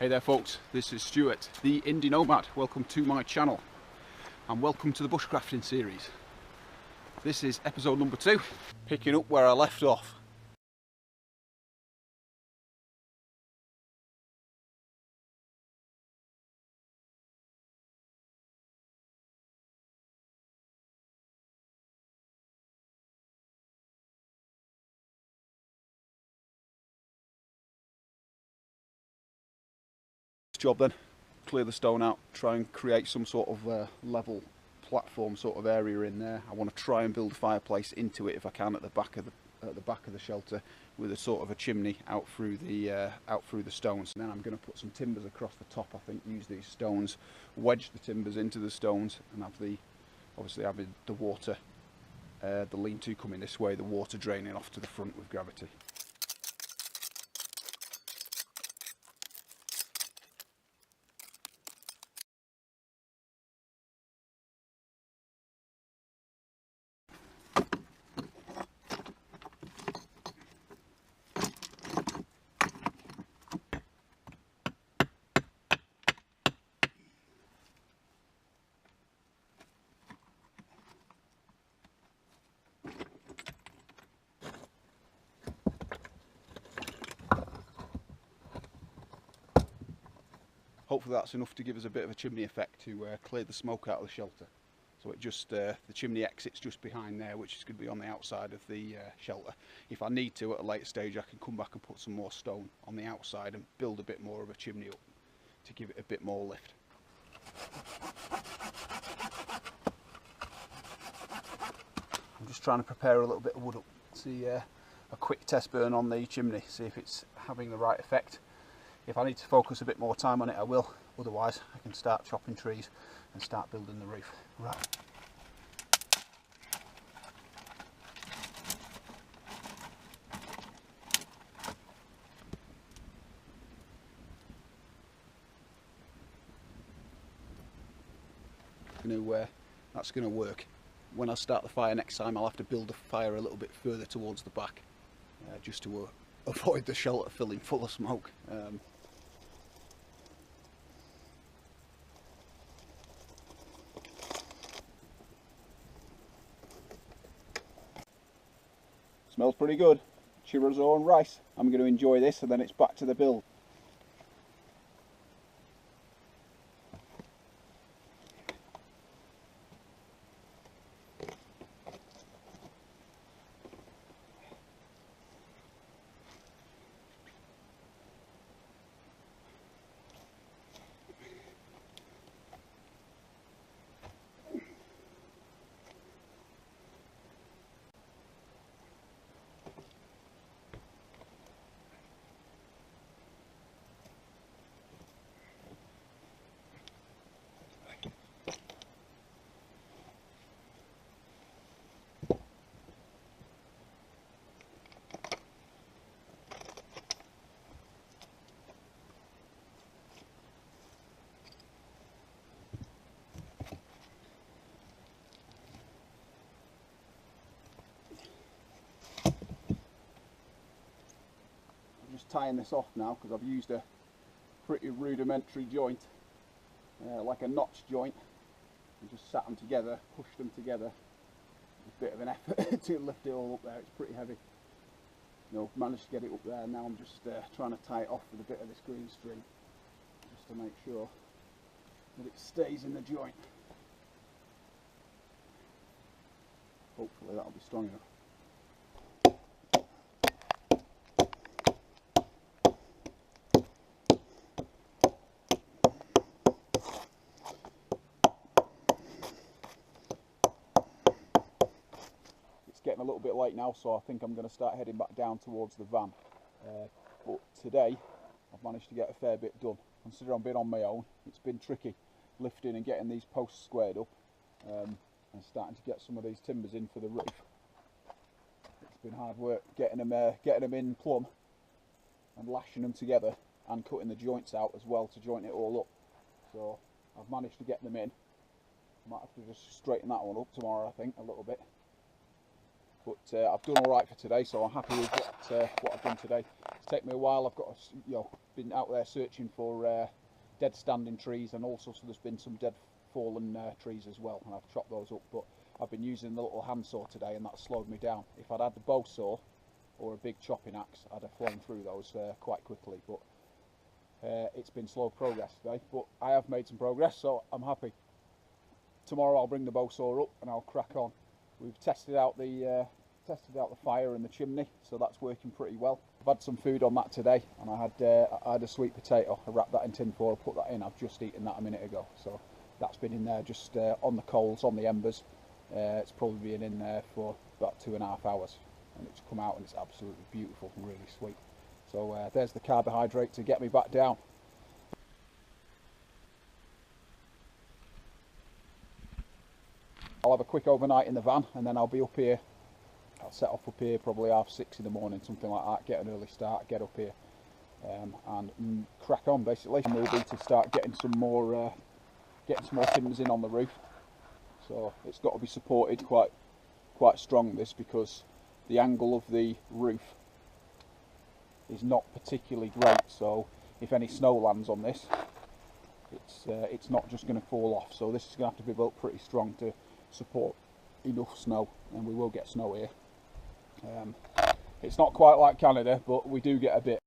Hey there folks, this is Stuart, the Indie Nomad. Welcome to my channel and welcome to the bushcrafting series. This is episode number 2, picking up where I left off. Job then, clear the stone out, try and create some sort of level platform sort of area in there. I want to try and build a fireplace into it if I can at the back of the shelter, with a sort of a chimney out through the stones. And then I'm going to put some timbers across the top. I think use these stones, wedge the timbers into the stones, and have obviously having the water, the lean-to coming this way, the water draining off to the front with gravity. Hopefully that's enough to give us a bit of a chimney effect to clear the smoke out of the shelter. So it just the chimney exits just behind there, which is going to be on the outside of the shelter. If I need to at a later stage, I can come back and put some more stone on the outside and build a bit more of a chimney up to give it a bit more lift. I'm just trying to prepare a little bit of wood up. See a quick test burn on the chimney, see if it's having the right effect. If I need to focus a bit more time on it, I will. Otherwise, I can start chopping trees and start building the roof. Right. That's going to work. When I start the fire next time, I'll have to build the fire a little bit further towards the back, just to avoid the shelter filling full of smoke. Smells pretty good. Chorizo and rice. I'm going to enjoy this, and then it's back to the build. Tying this off now because I've used a pretty rudimentary joint, like a notch joint, and just sat them together, pushed them together. A bit of an effort to lift it all up there. It's pretty heavy. Managed to get it up there. Now I'm just trying to tie it off with a bit of this green string, just to make sure that it stays in the joint. Hopefully that'll be strong enough. Getting a little bit late now, so I think I'm going to start heading back down towards the van. But today I've managed to get a fair bit done. Considering I've been on my own, it's been tricky lifting and getting these posts squared up, and starting to get some of these timbers in for the roof. It's been hard work getting them in plumb and lashing them together and cutting the joints out as well to joint it all up. So I've managed to get them in. I might have to just straighten that one up tomorrow, I think, a little bit. But I've done all right for today, so I'm happy with what I've done today. It's take me a while. I've got been out there searching for dead standing trees, and also so there's been some dead fallen trees as well, and I've chopped those up. But I've been using the little handsaw today, and that slowed me down. If I'd had the bow saw or a big chopping axe, I'd have flown through those quite quickly. But it's been slow progress today, but I have made some progress, so I'm happy. Tomorrow I'll bring the bow saw up and I'll crack on. We've tested out the fire in the chimney, so that's working pretty well. I've had some food on that today, and I had a sweet potato. I wrapped that in tin foil, put that in. I've just eaten that a minute ago, so that's been in there just on the coals, on the embers. It's probably been in there for about 2.5 hours, and it's come out and it's absolutely beautiful and really sweet. So there's the carbohydrate to get me back down. I'll have a quick overnight in the van, and then I'll be up here. I'll set off up here probably 6:30 in the morning, something like that. Get an early start, get up here, and crack on basically. And we'll be to start getting some more timbers in on the roof. So it's got to be supported quite strong, this, because the angle of the roof is not particularly great. So if any snow lands on this, it's not just going to fall off. So this is going to have to be built pretty strong to support enough snow, and we will get snow here. It's not quite like Canada, but we do get a bit.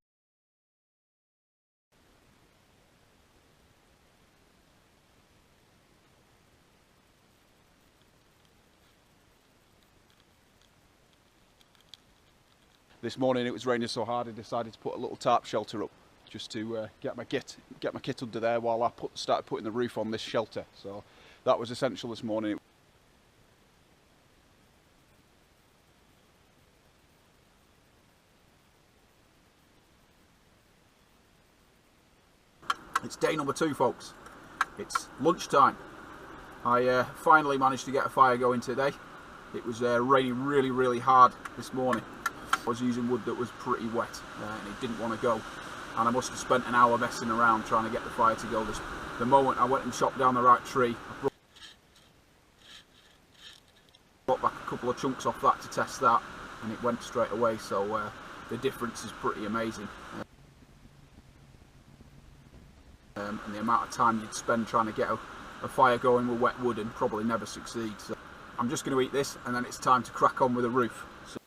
This morning it was raining so hard I decided to put a little tarp shelter up, just to get my kit under there while I started putting the roof on this shelter. So that was essential this morning. It's day number 2, folks. It's lunchtime. I finally managed to get a fire going today. It was raining really hard this morning. I was using wood that was pretty wet, and it didn't want to go. And I must have spent an hour messing around trying to get the fire to go. The moment I went and chopped down the right tree, I brought back a couple of chunks off that to test that, and it went straight away. So the difference is pretty amazing. And the amount of time you'd spend trying to get a fire going with wet wood and probably never succeed. So I'm just going to eat this, and then it's time to crack on with the roof. So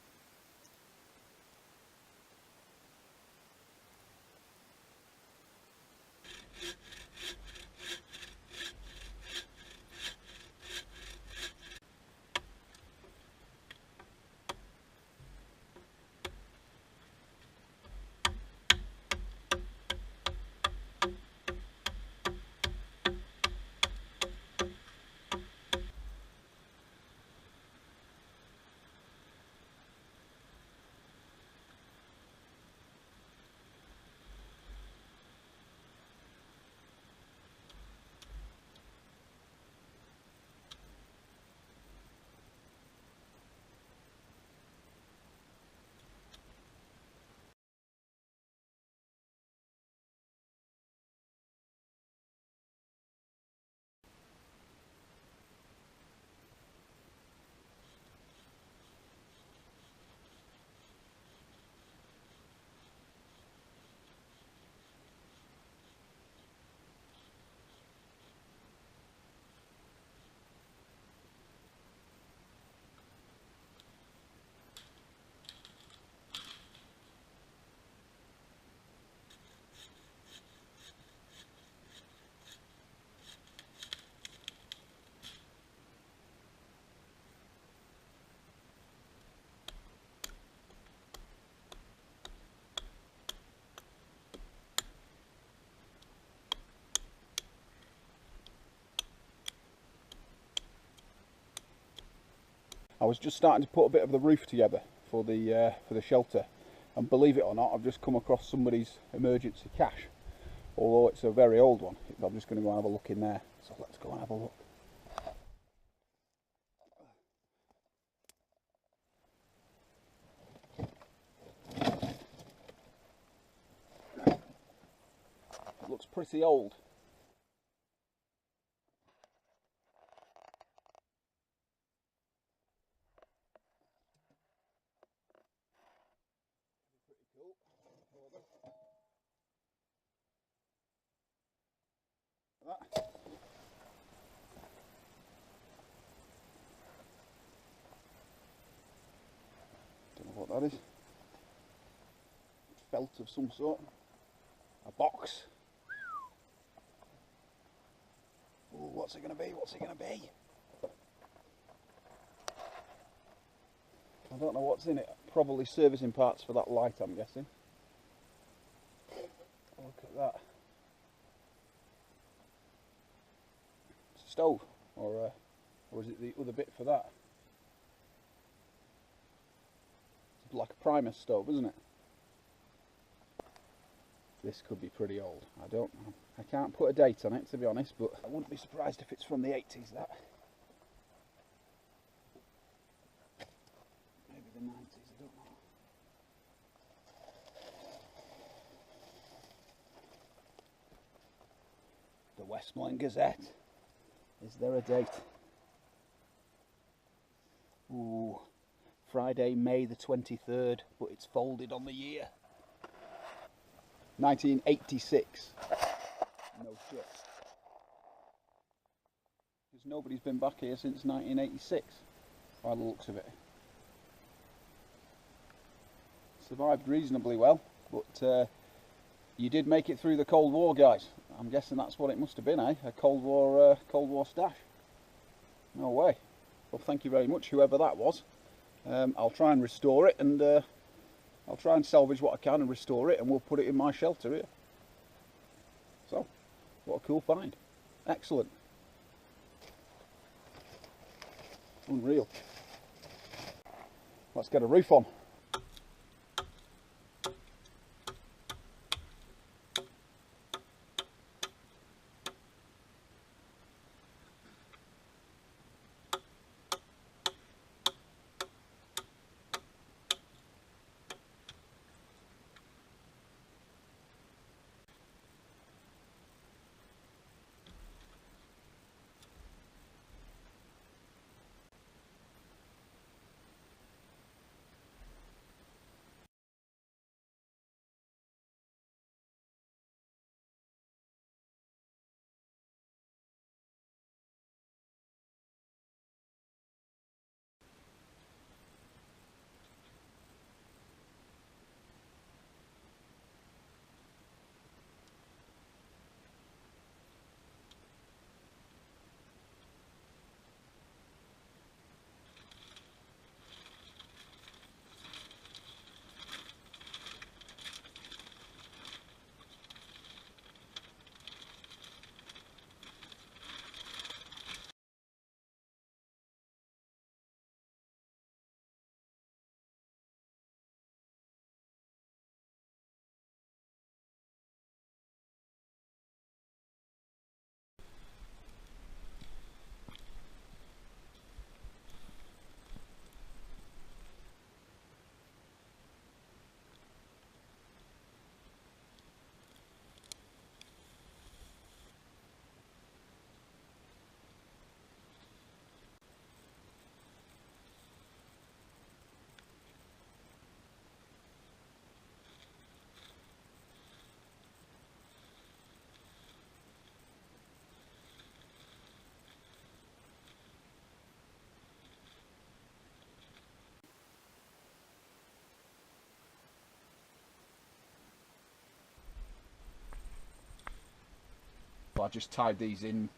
I was just starting to put a bit of the roof together for the shelter, and believe it or not, I've just come across somebody's emergency cache. Although it's a very old one, I'm just going to go and have a look in there. So let's go and have a look. It looks pretty old. Pretty cool. that. Don't know what that is. Felt of some sort. A box. Ooh, what's it going to be? What's it going to be? I don't know what's in it. Probably servicing parts for that light, I'm guessing. Look at that. It's a stove, or is it the other bit for that? It's like a Primus stove, isn't it? This could be pretty old. I can't put a date on it, to be honest, but I wouldn't be surprised if it's from the 80s, that. Maybe the 90s, I don't know. The Westmoreland Gazette. Is there a date? Ooh, Friday, May the 23rd, but it's folded on the year. 1986. No shit. Because nobody's been back here since 1986, by the looks of it. Survived reasonably well, but you did make it through the Cold War, guys. I'm guessing that's what it must have been, eh? A Cold War stash. No way. Well, thank you very much, whoever that was. I'll try and restore it, and I'll try and salvage what I can and restore it, and we'll put it in my shelter here. So, what a cool find. Excellent. Unreal. Let's get a roof on. I just tied these in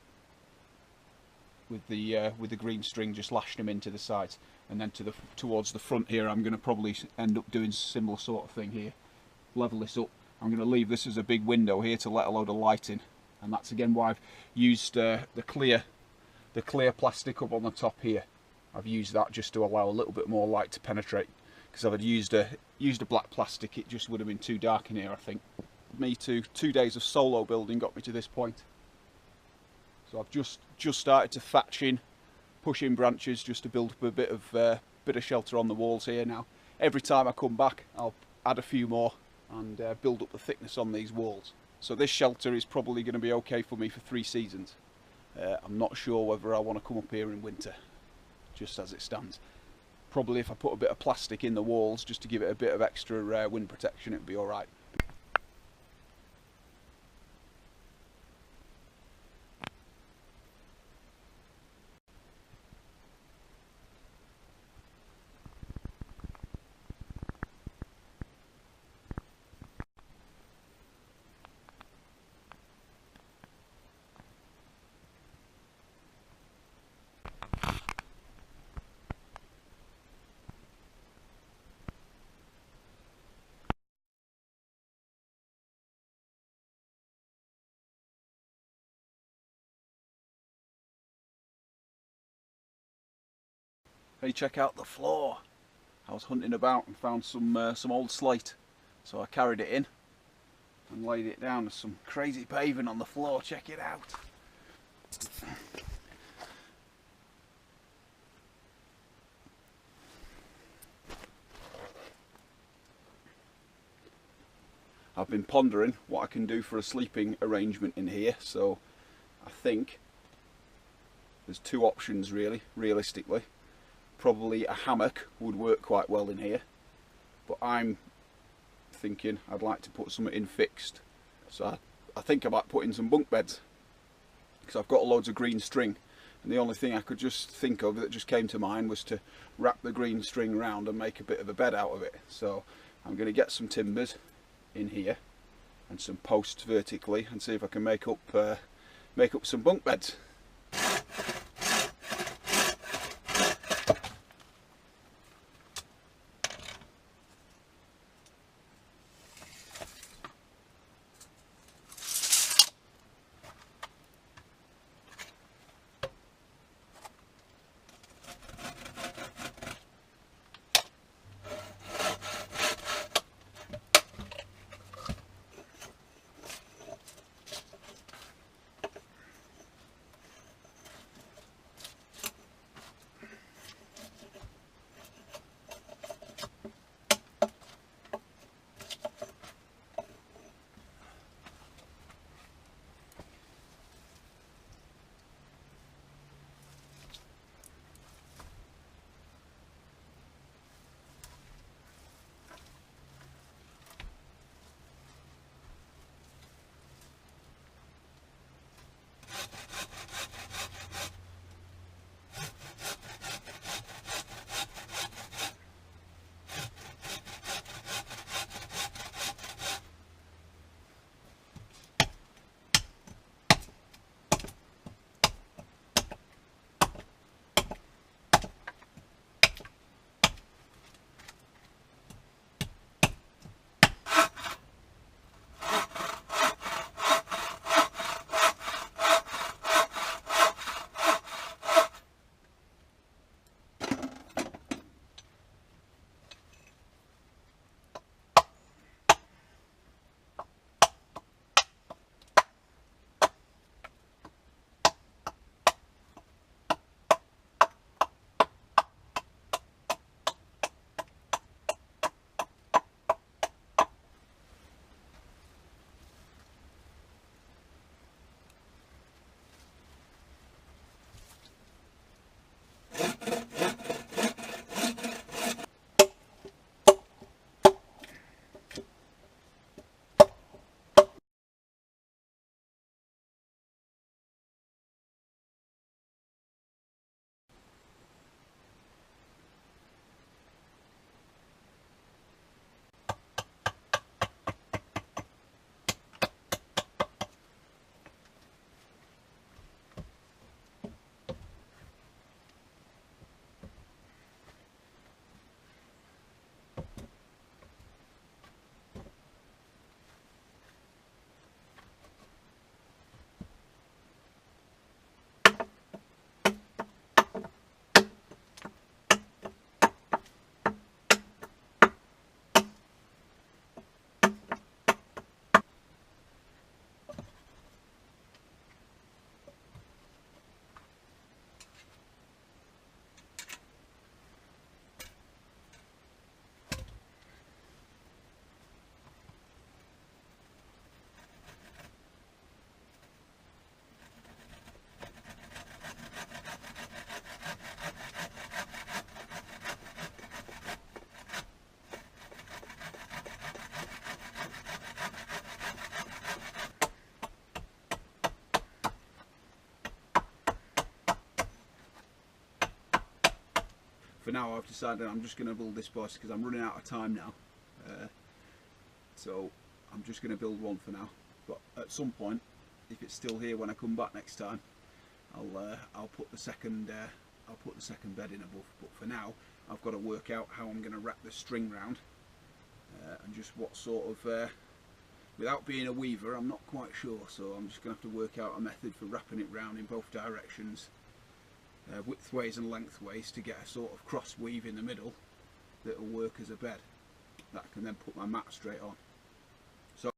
with the green string, just lashed them into the sides, and then towards the front here I'm going to probably end up doing a similar sort of thing here. Level this up. I'm going to leave this as a big window here to let a load of light in, and that's again why I've used the clear plastic up on the top here. I've used that just to allow a little bit more light to penetrate, because if I'd used a black plastic, it just would have been too dark in here, I think. Me too. 2 days of solo building got me to this point. So I've just started to thatch in, push in branches just to build up a bit of shelter on the walls here now. Every time I come back, I'll add a few more and build up the thickness on these walls. So this shelter is probably going to be okay for me for 3 seasons. I'm not sure whether I want to come up here in winter, just as it stands. Probably if I put a bit of plastic in the walls just to give it a bit of extra wind protection, it'd be alright. Hey, check out the floor. I was hunting about and found some old slate, so I carried it in and laid it down. There's some crazy paving on the floor. Check it out. I've been pondering what I can do for a sleeping arrangement in here, so I think there's two options really, realistically. Probably a hammock would work quite well in here, but I'm thinking I'd like to put something in fixed. So I think I might put in some bunk beds, because I've got loads of green string, and the only thing I could just think of that just came to mind was to wrap the green string around and make a bit of a bed out of it. So I'm going to get some timbers in here and some posts vertically and see if I can make up some bunk beds. For now, I've decided I'm just going to build this bus because I'm running out of time now. So I'm just going to build one for now. But at some point, if it's still here when I come back next time, I'll put the second bed in above. But for now, I've got to work out how I'm going to wrap the string round and just what sort of. Without being a weaver, I'm not quite sure. So I'm just going to have to work out a method for wrapping it round in both directions. widthways and lengthways to get a sort of cross weave in the middle that will work as a bed that I can then put my mat straight on. So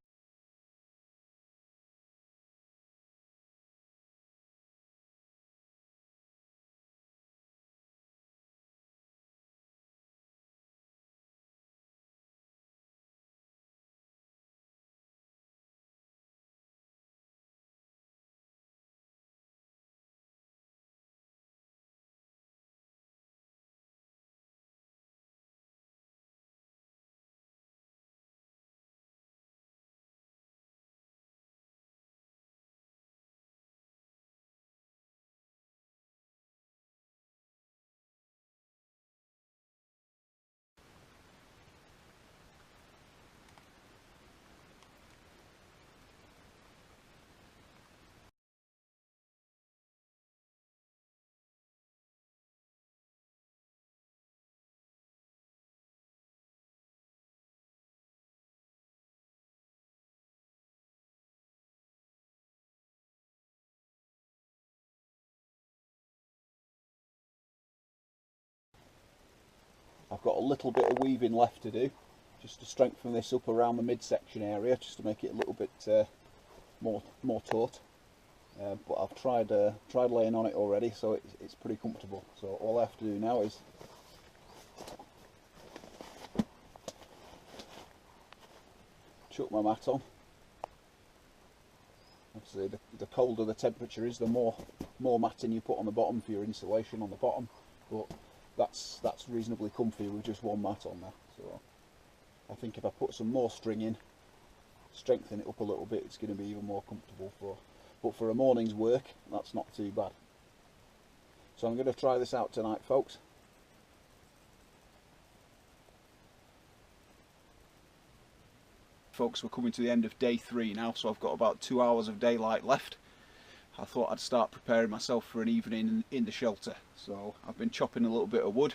I've got a little bit of weaving left to do, just to strengthen this up around the midsection area, just to make it a little bit more taut. But I've tried laying on it already, so it's pretty comfortable. So all I have to do now is chuck my mat on. Obviously, the colder the temperature is, the more matting you put on the bottom for your insulation on the bottom. But that's reasonably comfy with just one mat on there. So I think if I put some more string in, strengthen it up a little bit, it's going to be even more comfortable but for a morning's work, that's not too bad. So I'm going to try this out tonight, folks. Folks, we're coming to the end of day 3 now, so I've got about 2 hours of daylight left. I thought I'd start preparing myself for an evening in the shelter. So I've been chopping a little bit of wood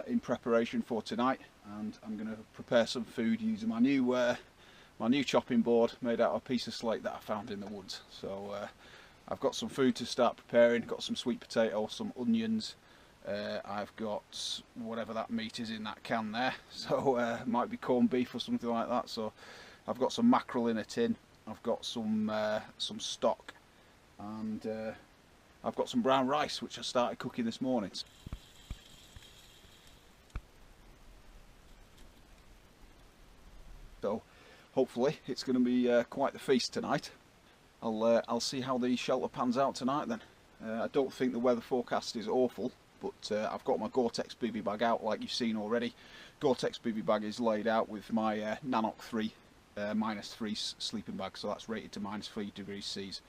in preparation for tonight, and I'm going to prepare some food using my new chopping board made out of a piece of slate that I found in the woods. So I've got some food to start preparing. Got some sweet potato, some onions. I've got whatever that meat is in that can there. So might be corned beef or something like that. So I've got some mackerel in a tin. I've got some stock, and I've got some brown rice which I started cooking this morning. So hopefully it's going to be quite the feast tonight. I'll see how the shelter pans out tonight then. I don't think the weather forecast is awful, but I've got my Gore-Tex bivy bag out like you've seen already. Gore-Tex bivy bag is laid out with my Nanoc 3 -3 sleeping bag, so that's rated to -3 degrees C's.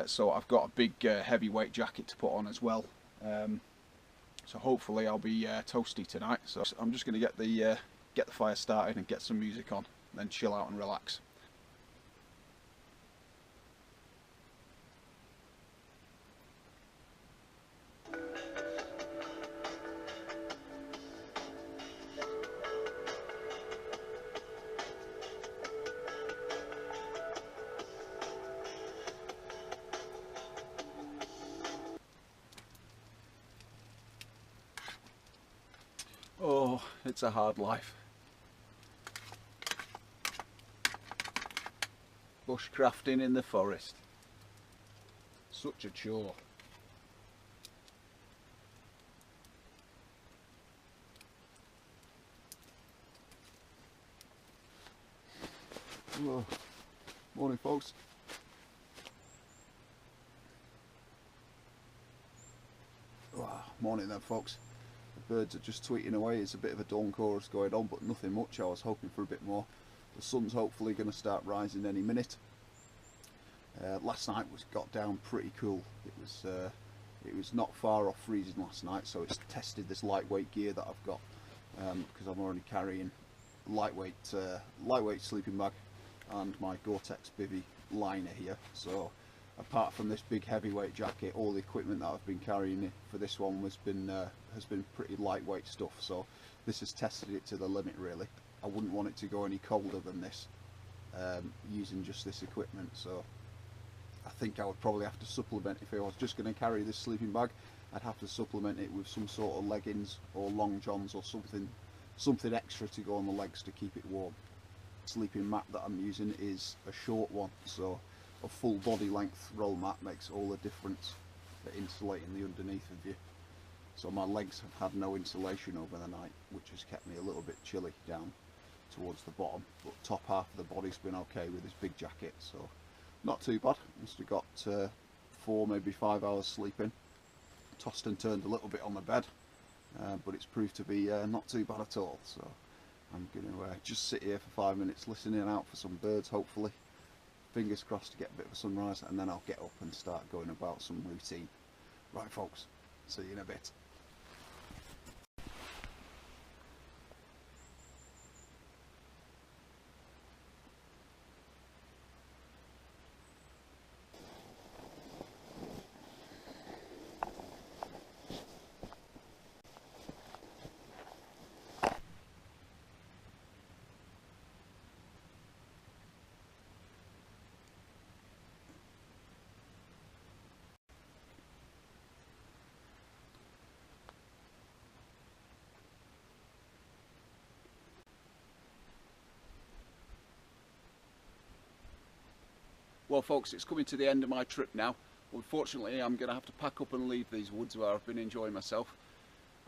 So I've got a big heavyweight jacket to put on as well. So hopefully I'll be toasty tonight. So I'm just going to get the fire started and get some music on, then chill out and relax. Oh, it's a hard life. Bushcrafting in the forest. Such a chore. Oh, morning, folks. Oh, morning then, folks. The birds are just tweeting away. It's a bit of a dawn chorus going on, but nothing much. I was hoping for a bit more. The sun's hopefully going to start rising any minute. Last night got down pretty cool. It was not far off freezing last night, so it's tested this lightweight gear that I've got, because I'm already carrying lightweight sleeping bag and my Gore-Tex bivy liner here. So apart from this big heavyweight jacket, all the equipment that I've been carrying for this one has been pretty lightweight stuff. So this has tested it to the limit really. I wouldn't want it to go any colder than this, using just this equipment. So I think I would probably have to supplement. If I was just going to carry this sleeping bag, I'd have to supplement it with some sort of leggings or long johns or something extra to go on the legs to keep it warm. Sleeping mat that I'm using is a short one, so a full body length roll mat makes all the difference for insulating the underneath of you. So my legs have had no insulation over the night, which has kept me a little bit chilly down towards the bottom, but top half of the body's been okay with this big jacket, so not too bad. Must have got 4 maybe 5 hours sleeping. Tossed and turned a little bit on the bed, but it's proved to be not too bad at all. So I'm going to just sit here for 5 minutes listening out for some birds, hopefully. Fingers crossed to get a bit of a sunrise, and then I'll get up and start going about some routine. Right folks, see you in a bit. Well folks, it's coming to the end of my trip now. Unfortunately, I'm going to have to pack up and leave these woods where I've been enjoying myself.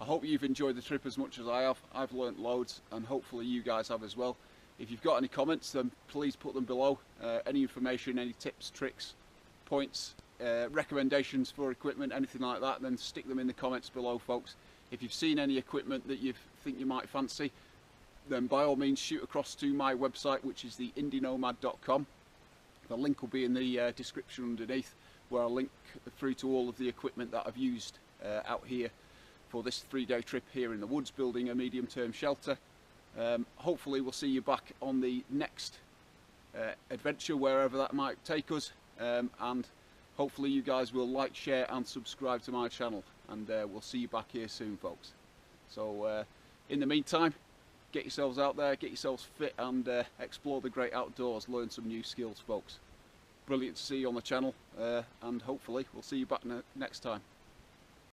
I hope you've enjoyed the trip as much as I have. I've learnt loads, and hopefully you guys have as well. If you've got any comments, then please put them below. Any information, any tips, tricks, points, recommendations for equipment, anything like that, then stick them in the comments below folks. If you've seen any equipment that you think you might fancy, then by all means shoot across to my website, which is the indienomad.com. The link will be in the description underneath, where I'll link through to all of the equipment that I've used out here for this 3-day trip here in the woods, building a medium-term shelter. Hopefully we'll see you back on the next adventure, wherever that might take us, and hopefully you guys will like, share and subscribe to my channel, and we'll see you back here soon folks. So in the meantime, get yourselves out there, get yourselves fit, and explore the great outdoors, learn some new skills folks. Brilliant to see you on the channel, and hopefully we'll see you back next time.